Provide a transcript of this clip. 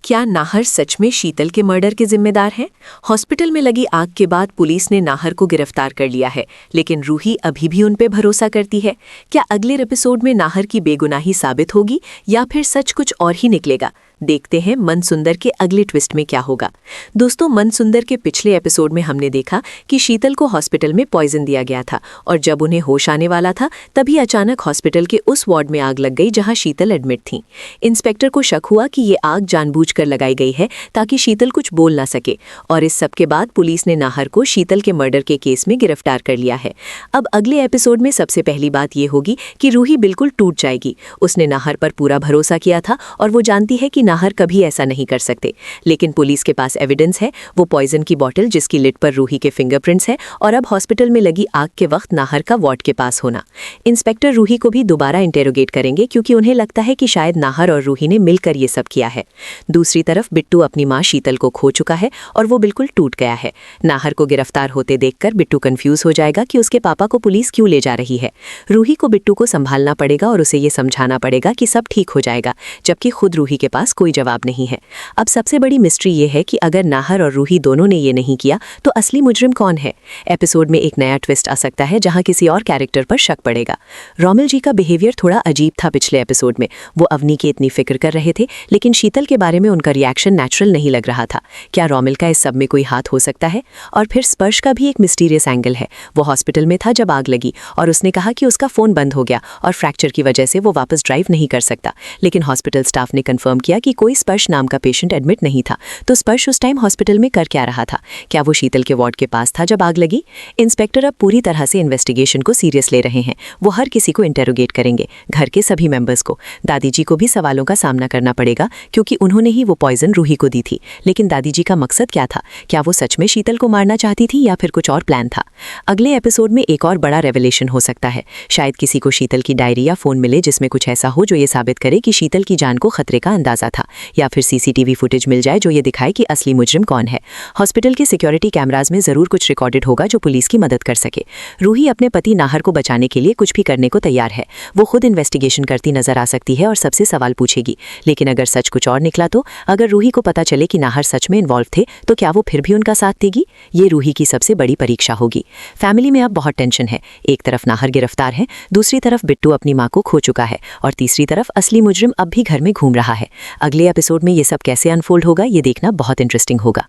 क्या नाहर सच में शीतल के मर्डर के जिम्मेदार हैं? हॉस्पिटल में लगी आग के बाद पुलिस ने नाहर को गिरफ्तार कर लिया है, लेकिन रूही अभी भी उन पे भरोसा करती है। क्या अगले एपिसोड में नाहर की बेगुनाही साबित होगी या फिर सच कुछ और ही निकलेगा? देखते हैं मनसुंदर के अगले ट्विस्ट में क्या होगा। दोस्तों, मनसुंदर के पिछले एपिसोड में हमने देखा कि शीतल को हॉस्पिटल में पॉइजन दिया गया था और जब उन्हें होश आने वाला था तभी अचानक हॉस्पिटल के उस वार्ड में आग लग गई जहां शीतल एडमिट थी। इंस्पेक्टर को शक हुआ कि ये आग जानबूझकर लगाई गई है ताकि शीतल कुछ बोल ना सके, और इस सब के बाद पुलिस ने नाहर को शीतल के मर्डर के केस में गिरफ्तार कर लिया है। अब अगले एपिसोड में सबसे पहली बात ये होगी कि रूही बिल्कुल टूट जाएगी। उसने नाहर पर पूरा भरोसा किया था और वो जानती है कि नाहर कभी ऐसा नहीं कर सकते, लेकिन पुलिस के पास एविडेंस है, वो पॉइजन की बोतल जिसकी लिड पर रूही के फिंगरप्रिंट्स हैं, और अब हॉस्पिटल में लगी आग के वक्त नाहर का वार्ड के पास होना। इंस्पेक्टर रूही को भी दोबारा इंटेरोगेट करेंगे क्योंकि उन्हें लगता है कि शायद नाहर और रूही ने मिलकर ये सब किया है। दूसरी तरफ बिट्टू अपनी मां शीतल को खो चुका है और वो बिल्कुल टूट गया है। नाहर को गिरफ्तार होते देखकर बिट्टू कंफ्यूज हो जाएगा कि उसके पापा को पुलिस क्यों ले जा रही है। रूही को बिट्टू को संभालना पड़ेगा और उसे ये समझाना पड़ेगा कि सब ठीक हो जाएगा, जबकि खुद रूही के पास कोई जवाब नहीं है। अब सबसे बड़ी मिस्ट्री ये है कि अगर नाहर और रूही दोनों ने ये नहीं किया तो असली मुजरिम कौन है। एपिसोड में एक नया ट्विस्ट आ सकता है जहां किसी और कैरेक्टर पर शक पड़ेगा। रोमिल जी का बिहेवियर थोड़ा अजीब था पिछले एपिसोड में। वो अवनी की इतनी फिक्र कर रहे थे, लेकिन शीतल के बारे में उनका रिएक्शन नेचुरल नहीं लग रहा था। क्या रोमिल का इस सब में कोई हाथ हो सकता है? और फिर स्पर्श का भी एक मिस्टीरियस एंगल है। वो हॉस्पिटल में था जब आग लगी और उसने कहा कि उसका फोन बंद हो गया और फ्रैक्चर की वजह से वो वापस ड्राइव नहीं कर सकता, लेकिन हॉस्पिटल स्टाफ ने कंफर्म किया कि कोई स्पर्श नाम का पेशेंट एडमिट नहीं था। तो स्पर्श उस टाइम हॉस्पिटल में कर क्या रहा था? क्या वो शीतल के वार्ड के पास था जब आग लगी? इंस्पेक्टर अब पूरी तरह से इन्वेस्टिगेशन को सीरियस ले रहे हैं। वो हर किसी को इंटेरोगेट करेंगे, घर के सभी मेंबर्स को। दादी जी को भी सवालों का सामना करना पड़ेगा क्योंकि उन्होंने ही वो पॉइजन रूही को दी थी। लेकिन दादी जी का मकसद क्या था? क्या वो सच में शीतल को मारना चाहती थी या फिर कुछ और प्लान था? अगले एपिसोड में एक और बड़ा रेवलेशन हो सकता है। शायद किसी को शीतल की डायरी या फोन मिले जिसमें कुछ ऐसा हो जो ये साबित करे कि शीतल की जान को खतरे का अंदाजा था, या फिर सीसीटीवी फुटेज मिल जाए जो ये दिखाए कि असली मुजरिम कौन है। हॉस्पिटल के सिक्योरिटी कैमराज में जरूर कुछ रिकॉर्डेड होगा जो पुलिस की मदद कर सके। रूही अपने पति नाहर को बचाने के लिए कुछ भी करने को तैयार है। वो खुद इन्वेस्टिगेशन करती नजर आ सकती है और सबसे सवाल पूछेगी। लेकिन अगर सच कुछ और निकला तो? अगर रूही को पता चले कि नाहर सच में इन्वॉल्व थे तो क्या वो फिर भी उनका साथ देगी? ये रूही की सबसे बड़ी परीक्षा होगी। फैमिली में अब बहुत टेंशन है। एक तरफ नाहर गिरफ्तार है, दूसरी तरफ बिट्टू अपनी मां को खो चुका है, और तीसरी तरफ असली मुजरिम अब भी घर में घूम रहा है। अगले एपिसोड में ये सब कैसे अनफोल्ड होगा ये देखना बहुत इंटरेस्टिंग होगा।